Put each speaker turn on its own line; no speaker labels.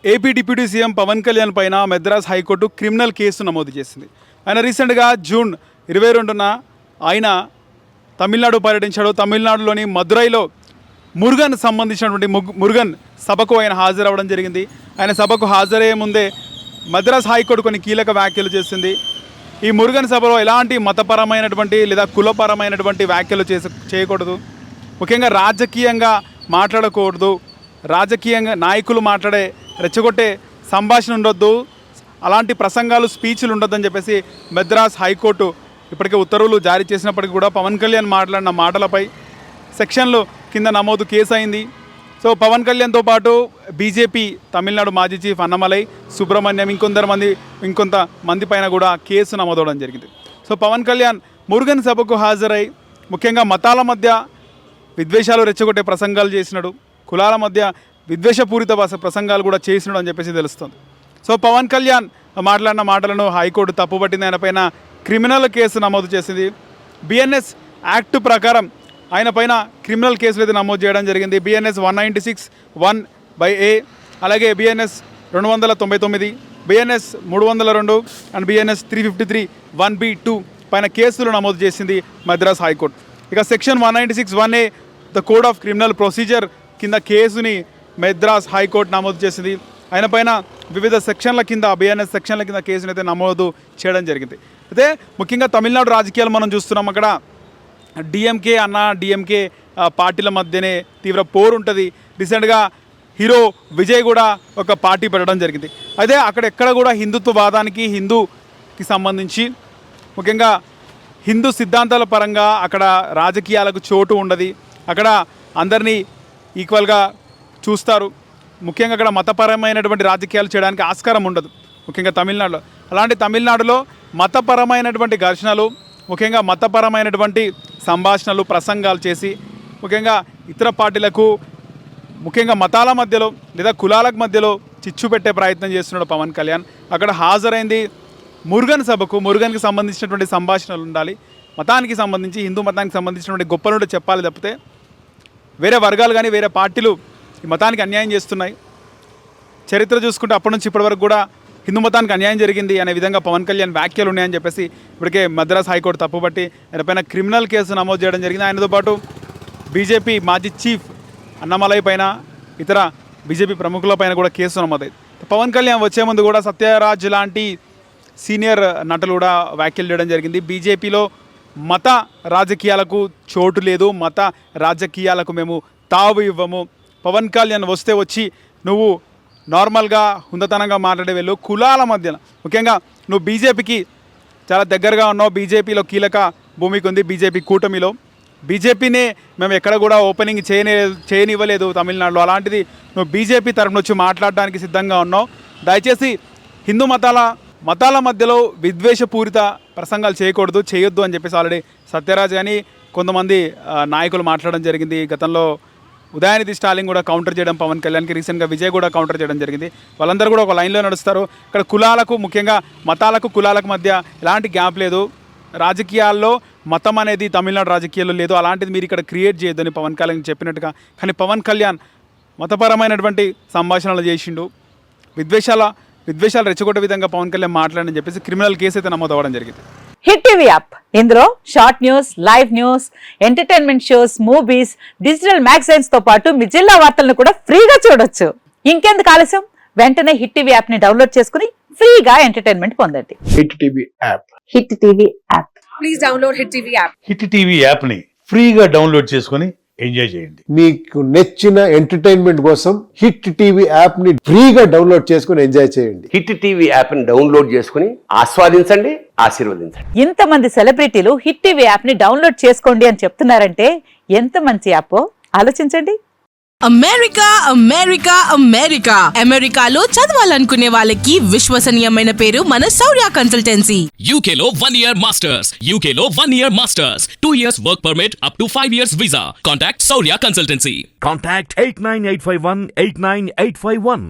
AP deputy CM Pawan Kalyan పైన Madras high court criminal case నమోదు చేసింది. ఆయన రీసెంట్గా జూన్ 22న ఆయన తమిళనాడు పర్యటించాడు. తమిళనాడులోని మదురైలో మురుగన్ సంబంధించినటువంటి మురుగన్ సభకు ఆయన హాజరవ్వడం జరిగింది. ఆయన సభకు హాజరయ్యే ముందే మద్రాస్ హైకోర్టు కొన్ని కీలక వ్యాఖ్యలు చేసింది. ఈ మురుగన్ సభలో ఎలాంటి మతపరమైనటువంటి లేదా కులపరమైనటువంటి వ్యాఖ్యలు చేయకూడదు, ముఖ్యంగా రాజకీయంగా మాట్లాడకూడదు, రాజకీయంగా నాయకులు మాట్లాడే రెచ్చగొట్టే సంభాషణ ఉండొద్దు, అలాంటి ప్రసంగాలు స్పీచ్లు ఉండొద్దని చెప్పేసి మద్రాస్ హైకోర్టు ఇప్పటికే ఉత్తర్వులు జారీ చేసినప్పటికీ కూడా పవన్ కళ్యాణ్ మాట్లాడిన మాటలపై సెక్షన్లు కింద నమోదు కేసు అయింది. సో పవన్ కళ్యాణ్తో పాటు బీజేపీ తమిళనాడు మాజీ చీఫ్ అన్నమలై, సుబ్రహ్మణ్యం, ఇంకొంత మంది పైన కూడా కేసు నమోదవడం జరిగింది. సో పవన్ కళ్యాణ్ మురుగన్ సభకు హాజరై ముఖ్యంగా మతాల మధ్య విద్వేషాలు రెచ్చగొట్టే ప్రసంగాలు చేసినాడు, కులాల మధ్య విద్వేషపూరిత ప్రసంగాలు కూడా చేసినాడు అని చెప్పేసి తెలుస్తుంది. సో పవన్ కళ్యాణ్ మాట్లాడిన మాటలను హైకోర్టు తప్పుపట్టింది. ఆయన పైన క్రిమినల్ కేసు నమోదు చేసింది. బిఎన్ఎస్ యాక్ట్ ప్రకారం ఆయన పైన క్రిమినల్ కేసులు అయితే నమోదు చేయడం జరిగింది. బిఎన్ఎస్ 196(1)(a), అలాగే BNS 299, BNS 302 and BNS 353(1)(b)(2) పైన కేసులు నమోదు చేసింది మద్రాస్ హైకోర్టు. ఇక section 196(1)(a) the code of criminal procedure కింద కేసుని మద్రాస్ హైకోర్టు నమోదు చేసింది. ఆయన పైన వివిధ సెక్షన్ల కింద, బిఎన్ఎస్ సెక్షన్ల కింద కేసుని అయితే నమోదు చేయడం జరిగింది. అయితే ముఖ్యంగా తమిళనాడు రాజకీయాలు మనం చూస్తున్నాం. అక్కడ డిఎంకే పార్టీల మధ్యనే తీవ్ర పోరు ఉంటుంది. రీసెంట్గా హీరో విజయ్ కూడా ఒక పార్టీ పెట్టడం జరిగింది. అయితే అక్కడ ఎక్కడ కూడా హిందుత్వవాదానికి, హిందూకి సంబంధించి ముఖ్యంగా హిందూ సిద్ధాంతాల పరంగా అక్కడ రాజకీయాలకు చోటు ఉండదు. అక్కడ అందరినీ ఈక్వల్గా చూస్తారు. ముఖ్యంగా అక్కడ మతపరమైనటువంటి రాజకీయాలు చేయడానికి ఆస్కారం ఉండదు, ముఖ్యంగా తమిళనాడులో. అలాంటి తమిళనాడులో మతపరమైనటువంటి ఘర్షణలు, ముఖ్యంగా మతపరమైనటువంటి సంభాషణలు, ప్రసంగాలు చేసి ముఖ్యంగా ఇతర పార్టీలకు, ముఖ్యంగా మతాల మధ్యలో లేదా కులాలకు మధ్యలో చిచ్చు పెట్టే ప్రయత్నం చేస్తున్నాడు పవన్ కళ్యాణ్. అక్కడ హాజరైంది మురుగన్ సభకు. మురుగన్కి సంబంధించినటువంటి సంభాషణలు ఉండాలి. మతానికి సంబంధించి, హిందూ మతానికి సంబంధించినటువంటి గొప్పలు చెప్పాలి తప్పితే వేరే వర్గాలు కానీ వేరే పార్టీలు ఈ మతానికి అన్యాయం చేస్తున్నాయి. చరిత్ర చూసుకుంటే అప్పటి నుంచి ఇప్పటి వరకు కూడా హిందూ మతానికి అన్యాయం జరిగింది అనే విధంగా పవన్ కళ్యాణ్ వ్యాఖ్యలు ఉన్నాయని చెప్పేసి ఇప్పటికే మద్రాస్ హైకోర్టు తప్పుపట్టి ఆయన పైన క్రిమినల్ కేసు నమోదు చేయడం జరిగింది. ఆయనతో పాటు బీజేపీ మాజీ చీఫ్ అన్నమలై పైన, ఇతర బీజేపీ ప్రముఖుల పైన కూడా కేసు నమోదైంది. పవన్ కళ్యాణ్ వచ్చే ముందు కూడా సత్యరాజ్ లాంటి సీనియర్ నటులు కూడా వ్యాఖ్యలు చేయడం జరిగింది. బీజేపీలో మత రాజకీయాలకు చోటు లేదు, మత రాజకీయాలకు మేము తావు ఇవ్వము. పవన్ కళ్యాణ్ వస్తే వచ్చి నువ్వు నార్మల్గా హుందతనంగా మాట్లాడే వెళ్ళు, కులాల మధ్యన ముఖ్యంగా నువ్వు బీజేపీకి చాలా దగ్గరగా ఉన్నావు, బీజేపీలో కీలక భూమికి ఉంది, బీజేపీ కూటమిలో. బీజేపీనే మేము ఎక్కడ కూడా ఓపెనింగ్ చేయనివ్వలేదు తమిళనాడులో. అలాంటిది నువ్వు బీజేపీ తరఫున వచ్చి మాట్లాడడానికి సిద్ధంగా ఉన్నావు. దయచేసి హిందూ మతాల మధ్యలో విద్వేషపూరిత ప్రసంగాలు చేయొద్దు అని చెప్పేసి ఆల్రెడీ సత్యరాజ్ కానీ కొంతమంది నాయకులు మాట్లాడడం జరిగింది. గతంలో ఉదయనిధి స్టాలిన్ కూడా కౌంటర్ చేయడం పవన్ కళ్యాణ్కి, రీసెంట్గా విజయ్ కూడా కౌంటర్ చేయడం జరిగింది. వాళ్ళందరూ కూడా ఒక లైన్లో నడుస్తారు. ఇక్కడ కులాలకు, ముఖ్యంగా మతాలకు, కులాలకు మధ్య ఎలాంటి గ్యాప్ లేదు. రాజకీయాల్లో మతం అనేది తమిళనాడు రాజకీయాల్లో లేదు. అలాంటిది మీరు ఇక్కడ క్రియేట్ చేయొద్దని పవన్ కళ్యాణ్ చెప్పినట్టుగా. కానీ పవన్ కళ్యాణ్ మతపరమైనటువంటి సంభాషణలు చేసిండు, విద్వేషాలు రెచ్చగొట్టే విధంగా పవన్ కళ్యాణ్ మాట్లాడని చెప్పేసి క్రిమినల్ కేసు అయితే నమోదు అవ్వడం జరిగింది.
హిట్ టీవీ యాప్, ఇందులో short news, live news, entertainment shows, movies, digital magazines తో పాటు మీ జిల్లా వార్తలను కూడా ఫ్రీగా చూడొచ్చు. ఇంకెందుకు ఆలస్యం, వెంటనే హిట్ టీవీ యాప్ ని డౌన్లోడ్ చేసుకుని ఫ్రీగా ఎంటర్టైన్మెంట్ పొందండి.
Hit TV app.
Hit TV app.
Please download hit TV app.
Hit TV app ని ఫ్రీగా డౌన్లోడ్ చేసుకుని ఎంజాయ్ చేయండి.
మీకు నచ్చిన ఎంటర్టైన్మెంట్ కోసం హిట్ టీవీ యాప్ ని ఫ్రీగా డౌన్లోడ్ చేసుకుని ఎంజాయ్ చేయండి.
హిట్ టీవీ యాప్ ని డౌన్లోడ్ చేసుకుని ఆస్వాదించండి, ఆశీర్వదించండి.
ఇంతమంది సెలబ్రిటీలు హిట్ టీవీ యాప్ ని డౌన్లోడ్ చేసుకోండి అని చెప్తున్నారంటే ఎంత మంచి యాప్ ఆలోచించండి.
అమెరికాలో చదవాలనుకునే వాళ్ళకి విశ్వసనీయమైన పేరు మన శౌర్య కన్సల్టెన్సీ.
UK లో 1 year masters, UK లో 1 year masters, 2 years work permit up to 5 years visa. Contact Saurya Consultancy.
Contact 89851 89851.